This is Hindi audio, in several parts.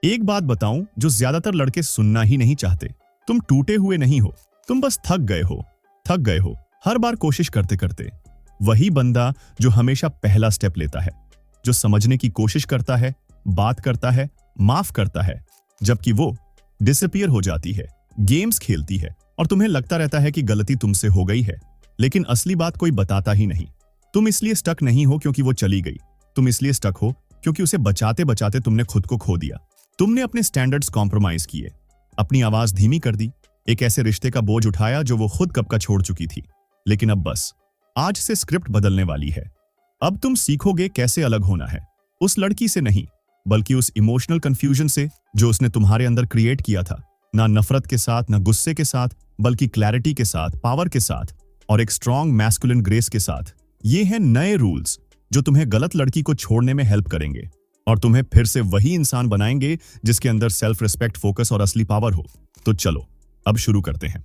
एक बात बताऊं जो ज्यादातर लड़के सुनना ही नहीं चाहते। तुम टूटे हुए नहीं हो, तुम बस थक गए हो हर बार कोशिश करते करते। वही बंदा जो हमेशा पहला स्टेप लेता है, जो समझने की कोशिश करता है, बात करता है, माफ करता है, जबकि वो डिसअपीयर हो जाती है, गेम्स खेलती है और तुम्हें लगता रहता है कि गलती तुमसे हो गई है, लेकिन असली बात कोई बताता ही नहीं। तुम इसलिए स्टक नहीं हो क्योंकि वो चली गई, तुम इसलिए स्टक हो क्योंकि उसे बचाते बचाते तुमने खुद को खो दिया। तुमने अपने स्टैंडर्ड्स कॉम्प्रोमाइज किए, अपनी आवाज धीमी कर दी, एक ऐसे रिश्ते का बोझ उठाया जो वो खुद कब का छोड़ चुकी थी। लेकिन अब बस आज से स्क्रिप्ट बदलने वाली है। अब तुम सीखोगे कैसे अलग होना है, उस लड़की से नहीं बल्कि उस इमोशनल कंफ्यूजन से जो उसने तुम्हारे अंदर क्रिएट किया था। ना नफरत के साथ, ना गुस्से के साथ, बल्कि क्लैरिटी के साथ, पावर के साथ और एक स्ट्रॉन्ग मैस्कुलिन ग्रेस के साथ। ये हैं नए रूल्स जो तुम्हें गलत लड़की को छोड़ने में हेल्प करेंगे और तुम्हें फिर से वही इंसान बनाएंगे जिसके अंदर सेल्फ रिस्पेक्ट, फोकस और असली पावर हो। तो चलो अब शुरू करते हैं।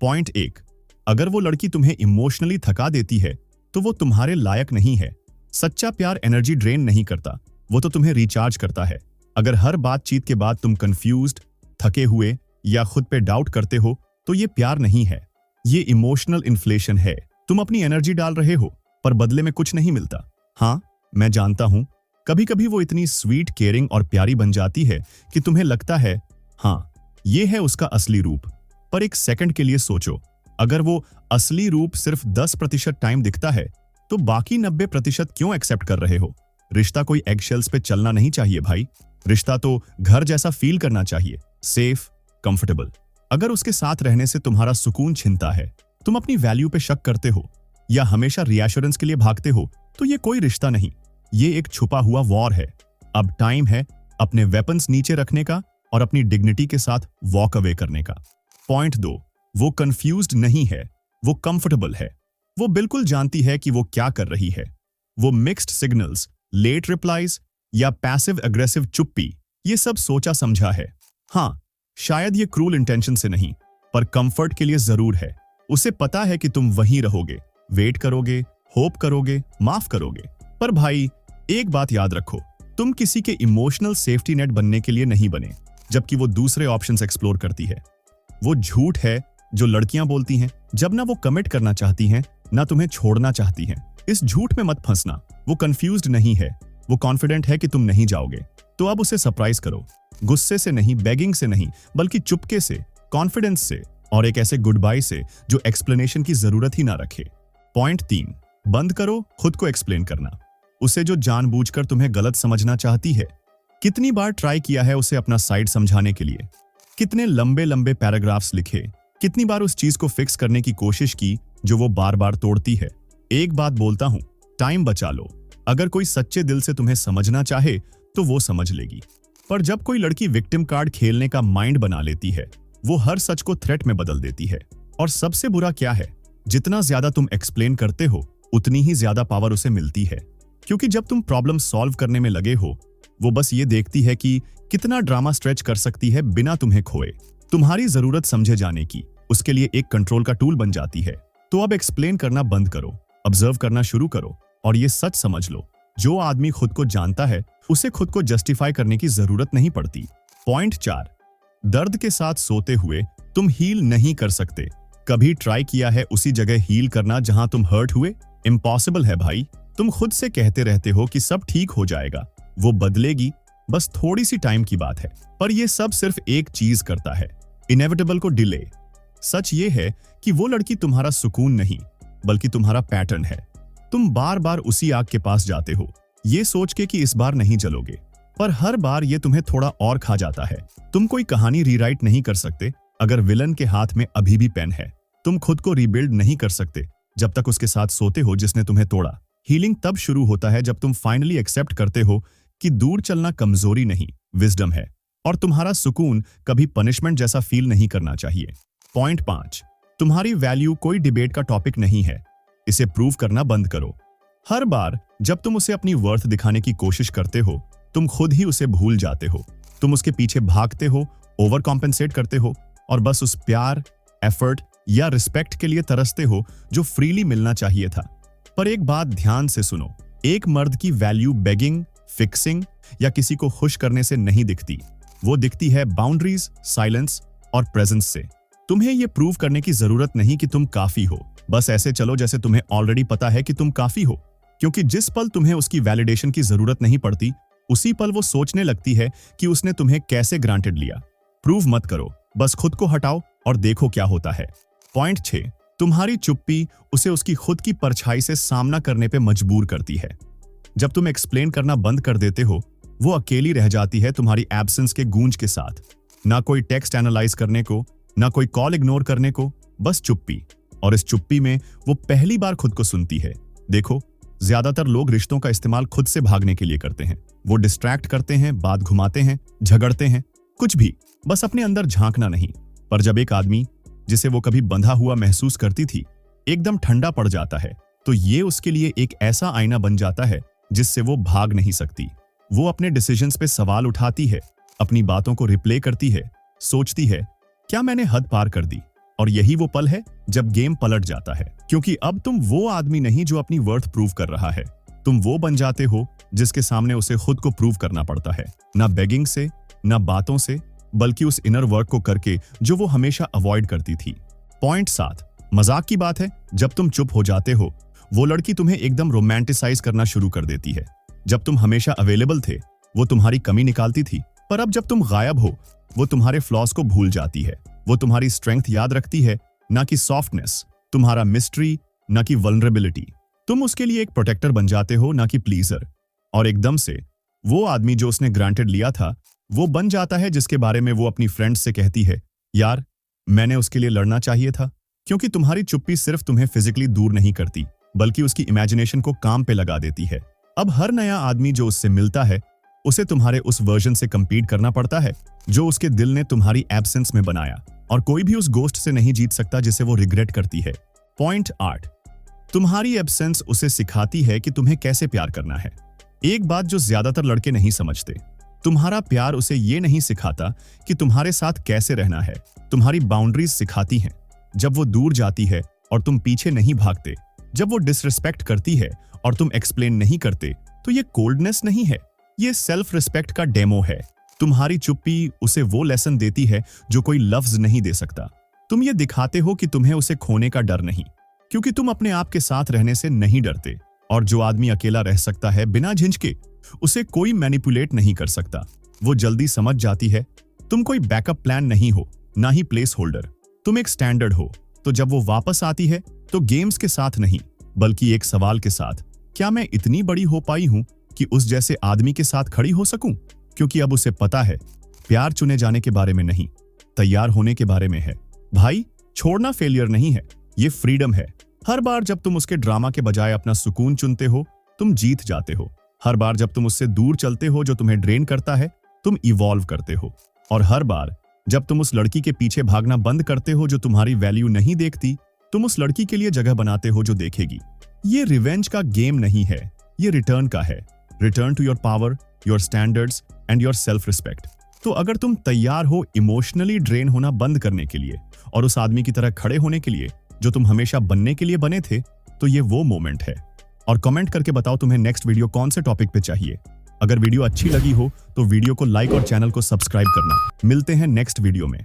पॉइंट 1, अगर वो लड़की तुम्हें इमोशनली थका देती है तो वो तुम्हारे लायक नहीं है। सच्चा प्यार एनर्जी ड्रेन नहीं करता, वो तो तुम्हें रिचार्ज करता है। अगर हर बातचीत के बाद तुम कंफ्यूज्ड, थके हुए या खुद पे डाउट करते हो तो ये प्यार नहीं है, ये इमोशनल इन्फ्लेशन है। तुम अपनी एनर्जी डाल रहे हो पर बदले में कुछ नहीं मिलता। हाँ, मैं जानता हूं, कभी कभी वो इतनी स्वीट, केयरिंग और प्यारी बन जाती है कि तुम्हें लगता है हाँ ये है उसका असली रूप। पर एक सेकंड के लिए सोचो, अगर वो असली रूप सिर्फ 10% टाइम दिखता है तो बाकी 90% क्यों एक्सेप्ट कर रहे हो? रिश्ता कोई एगशेल्स पे चलना नहीं चाहिए भाई। रिश्ता तो घर जैसा फील करना चाहिए, सेफ, कंफर्टेबल। अगर उसके साथ रहने से तुम्हारा सुकून छिनता है, तुम अपनी वैल्यू पे शक करते हो या हमेशा रीएश्योरेंस के लिए भागते हो, तो ये कोई रिश्ता नहीं, ये एक छुपा हुआ वॉर है। अब टाइम है अपने वेपन्स नीचे रखने का और अपनी डिग्निटी के साथ वॉक अवे करने का। पॉइंट 2, वो कंफ्यूज्ड नहीं है, वो कंफर्टेबल है। वो बिल्कुल जानती है कि वो क्या कर रही है। वो मिक्स्ड सिग्नल्स, लेट रिप्लाईज या पैसिव अग्रेसिव चुप्पी, ये सब सोचा समझा है। हाँ, शायद ये क्रूल इंटेंशन से नहीं, पर कंफर्ट के लिए जरूर है। उसे पता है कि तुम वहीं रहोगे, वेट करोगे, होप करोगे, माफ करोगे। पर भाई एक बात याद रखो, तुम किसी के इमोशनल सेफ्टी नेट बनने के लिए नहीं बने, जबकि वो दूसरे ऑप्शंस एक्सप्लोर करती है। वो झूठ है जो लड़कियां बोलती हैं जब ना वो कमिट करना चाहती हैं ना तुम्हें छोड़ना चाहती हैं। इस झूठ में मत फंसना। वो कंफ्यूज्ड नहीं है, वो कॉन्फिडेंट है कि तुम नहीं जाओगे। तो अब उसे सरप्राइज करो, गुस्से से नहीं, बेगिंग से नहीं, बल्कि चुपके से, कॉन्फिडेंस से और एक ऐसे गुड बाय से जो एक्सप्लेनेशन की जरूरत ही ना रखे। पॉइंट 3, बंद करो खुद को एक्सप्लेन करना। उसे जो जानबूझकर तुम्हें गलत समझना चाहती है, कितनी बार ट्राई किया है उसे अपना साइड समझाने के लिए? कितने लंबे लंबे पैराग्राफ्स लिखे, कितनी बार उस चीज को फिक्स करने की कोशिश की जो वो बार बार तोड़ती है? एक बात बोलता हूं, टाइम बचा लो। अगर कोई सच्चे दिल से तुम्हें समझना चाहे तो वो समझ लेगी। पर जब कोई लड़की विक्टिम कार्ड खेलने का माइंड बना लेती है, वो हर सच को थ्रेट में बदल देती है। और सबसे बुरा क्या है, जितना ज्यादा तुम एक्सप्लेन करते हो उतनी ही ज्यादा पावर उसे मिलती है। क्योंकि जब तुम प्रॉब्लम सॉल्व करने में लगे हो, वो बस ये देखती है कि कितना ड्रामा स्ट्रेच कर सकती है बिना तुम्हें खोए। तुम्हारी जरूरत समझे जाने की उसके लिए एक कंट्रोल का टूल बन जाती है। तो अब एक्सप्लेन करना बंद करो, ऑब्जर्व करना शुरू करो और ये सच समझ लो, जो आदमी खुद को जानता है उसे खुद को जस्टिफाई करने की जरूरत नहीं पड़ती। पॉइंट 4, दर्द के साथ सोते हुए तुम हील नहीं कर सकते। कभी ट्राई किया है उसी जगह हील करना जहां तुम हर्ट हुए? इम्पॉसिबल है भाई। तुम खुद से कहते रहते हो कि सब ठीक हो जाएगा, वो बदलेगी, बस थोड़ी सी टाइम की बात है। पर ये सब सिर्फ एक चीज करता है, इनएविटेबल को डिले। सच ये है कि वो लड़की तुम्हारा सुकून नहीं बल्कि तुम्हारा पैटर्न है। तुम बार बार उसी आग के पास जाते हो, ये सोच के कि इस बार नहीं जलोगे, पर हर बार ये तुम्हें थोड़ा और खा जाता है। तुम कोई कहानी रीराइट नहीं कर सकते अगर विलन के हाथ में अभी भी पेन है। तुम खुद को रीबिल्ड नहीं कर सकते जब तक उसके साथ सोते हो जिसने तुम्हें तोड़ा। हीलिंग तब शुरू होता है जब तुम फाइनली एक्सेप्ट करते हो कि दूर चलना कमजोरी नहीं, विजडम है और तुम्हारा सुकून कभी पनिशमेंट जैसा फील नहीं करना चाहिए। पॉइंट 5, तुम्हारी वैल्यू कोई डिबेट का टॉपिक नहीं है, इसे प्रूव करना बंद करो। हर बार जब तुम उसे अपनी वर्थ दिखाने की कोशिश करते हो, तुम खुद ही उसे भूल जाते हो। तुम उसके पीछे भागते हो, ओवर कॉम्पेंसेट करते हो और बस उस प्यार, एफर्ट या रिस्पेक्ट के लिए तरसते हो जो फ्रीली मिलना चाहिए था। पर एक बात ध्यान से सुनो, एक मर्द की वैल्यू बेगिंग, फिक्सिंग या किसी को खुश करने से नहीं दिखती। वो दिखती है बाउंड्रीज, साइलेंस और प्रेजेंस से। तुम्हें ये प्रूव करने की जरूरत नहीं कि तुम काफी हो, बस ऐसे चलो जैसे तुम्हें ऑलरेडी पता है कि तुम काफी हो, क्योंकि जिस पल तुम्हें उसकी वैलिडेशन की जरूरत नहीं पड़ती, उसी पल वो सोचने लगती है कि उसने तुम्हें कैसे ग्रांटेड लिया। प्रूव मत करो, बस खुद को हटाओ और देखो क्या होता है। पॉइंट 6, तुम्हारी चुप्पी उसे उसकी खुद की परछाई से सामना करने पे मजबूर करती है। जब तुम एक्सप्लेन करना बंद कर देते हो, वो अकेली रह जाती है तुम्हारी एब्सेंस के गूंज के साथ। ना कोई टेक्स्ट एनालाइज करने को, ना कोई कॉल इग्नोर करने को, बस चुप्पी। और इस चुप्पी में वो पहली बार खुद को सुनती है। देखो, ज्यादातर लोग रिश्तों का इस्तेमाल खुद से भागने के लिए करते हैं। वो डिस्ट्रैक्ट करते हैं, बात घुमाते हैं, झगड़ते हैं, कुछ भी, बस अपने अंदर झांकना नहीं। पर जब एक आदमी जिसे वो कभी बंधा हुआ महसूस करती थी एकदम ठंडा पड़ जाता है, तो ये उसके लिए एक ऐसा आईना बन जाता है जिससे वो भाग नहीं सकती। वो अपने डिसीजंस पे सवाल उठाती है, अपनी बातों को रिप्ले करती है, सोचती है क्या मैंने हद पार कर दी। और यही वो पल है जब गेम पलट जाता है, क्योंकि अब तुम वो आदमी नहीं जो अपनी वर्थ प्रूव कर रहा है, तुम वो बन जाते हो जिसके सामने उसे खुद को प्रूव करना पड़ता है। ना बेगिंग से, ना बातों से, बल्कि उस इनर वर्क को करके जो वो हमेशा अवॉइड करती थी। पॉइंट 7, मजाक की बात है, जब तुम चुप हो जाते हो, वो लड़की तुम्हें एकदम रोमांटिसाइज करना शुरू कर देती है। जब तुम हमेशा अवेलेबल थे, वो तुम्हारी कमी निकालती थी, पर अब जब तुम गायब हो, वो तुम्हारे फ्लॉज को भूल जाती है। वो तुम्हारी स्ट्रेंथ याद रखती है, ना कि सॉफ्टनेस, तुम्हारा मिस्ट्री, ना कि वल्नरेबिलिटी। तुम उसके लिए एक प्रोटेक्टर बन जाते हो, ना कि प्लीजर। और एकदम से वो आदमी जो उसने ग्रांटेड लिया था, वो बन जाता है जिसके बारे में वो अपनी फ्रेंड्स से कहती है, यार मैंने उसके लिए लड़ना चाहिए था। क्योंकि तुम्हारी चुप्पी सिर्फ तुम्हें फिजिकली दूर नहीं करती, बल्कि उसकी इमेजिनेशन को काम पे लगा देती है। अब हर नया आदमी जो उससे मिलता है, उसे तुम्हारे उस वर्जन से कंपीट करना पड़ता है जो उसके दिल ने तुम्हारी एब्सेंस में बनाया, और कोई भी उस गोस्ट से नहीं जीत सकता जिसे वो रिग्रेट करती है। पॉइंट 8, तुम्हारी एब्सेंस उसे सिखाती है कि तुम्हें कैसे प्यार करना है। एक बात जो ज्यादातर लड़के नहीं समझते, तुम्हारा प्यार उसे ये नहीं सिखाता कि तुम्हारे साथ कैसे रहना है, तुम्हारी बाउंड्रीज सिखाती हैं। जब वो दूर जाती है और तुम पीछे नहीं भागते, जब वो डिसरिस्पेक्ट करती है और तुम एक्सप्लेन नहीं करते, तो ये कोल्डनेस नहीं है, ये सेल्फ रिस्पेक्ट का डेमो है। तुम्हारी चुप्पी उसे वो लेसन देती है जो कोई लफ्ज नहीं दे सकता। तुम ये दिखाते हो कि तुम्हें उसे खोने का डर नहीं, क्योंकि तुम अपने आप के साथ रहने से नहीं डरते। और जो आदमी अकेला रह सकता है बिना झिझके, उसे कोई मैनिपुलेट नहीं कर सकता। वो जल्दी समझ जाती है तुम कोई बैकअप प्लान नहीं हो, ना ही प्लेस होल्डर, तुम एक स्टैंडर्ड हो। तो जब वो वापस आती है, तो गेम्स के साथ नहीं, बल्कि एक सवाल के साथ, क्या मैं इतनी बड़ी हो पाई हूं कि उस जैसे आदमी के साथ खड़ी हो सकूं? क्योंकि अब उसे पता है प्यार चुने जाने के बारे में नहीं, तैयार होने के बारे में है। भाई, छोड़ना फेलियर नहीं है, ये फ्रीडम है। हर बार जब तुम उसके ड्रामा के बजाय अपना सुकून चुनते हो, तुम जीत जाते हो। हर बार जब तुम उससे दूर चलते हो जो तुम्हें ड्रेन करता है, तुम इवॉल्व करते हो। और हर बार जब तुम उस लड़की के पीछे भागना बंद करते हो जो तुम्हारी वैल्यू नहीं देखती, तुम उस लड़की के लिए जगह बनाते हो जो देखेगी। ये रिवेंज का गेम नहीं है, ये रिटर्न का है। Return to your power, your standards and your self respect. तो अगर तुम तैयार हो इमोशनली ड्रेन होना बंद करने के लिए और उस आदमी की तरह खड़े होने के लिए जो तुम हमेशा बनने के लिए बने थे, तो ये वो मोमेंट है। और कमेंट करके बताओ तुम्हें नेक्स्ट वीडियो कौन से टॉपिक पे चाहिए। अगर वीडियो अच्छी लगी हो तो वीडियो को लाइक और चैनल को सब्सक्राइब करना। मिलते हैं नेक्स्ट वीडियो में।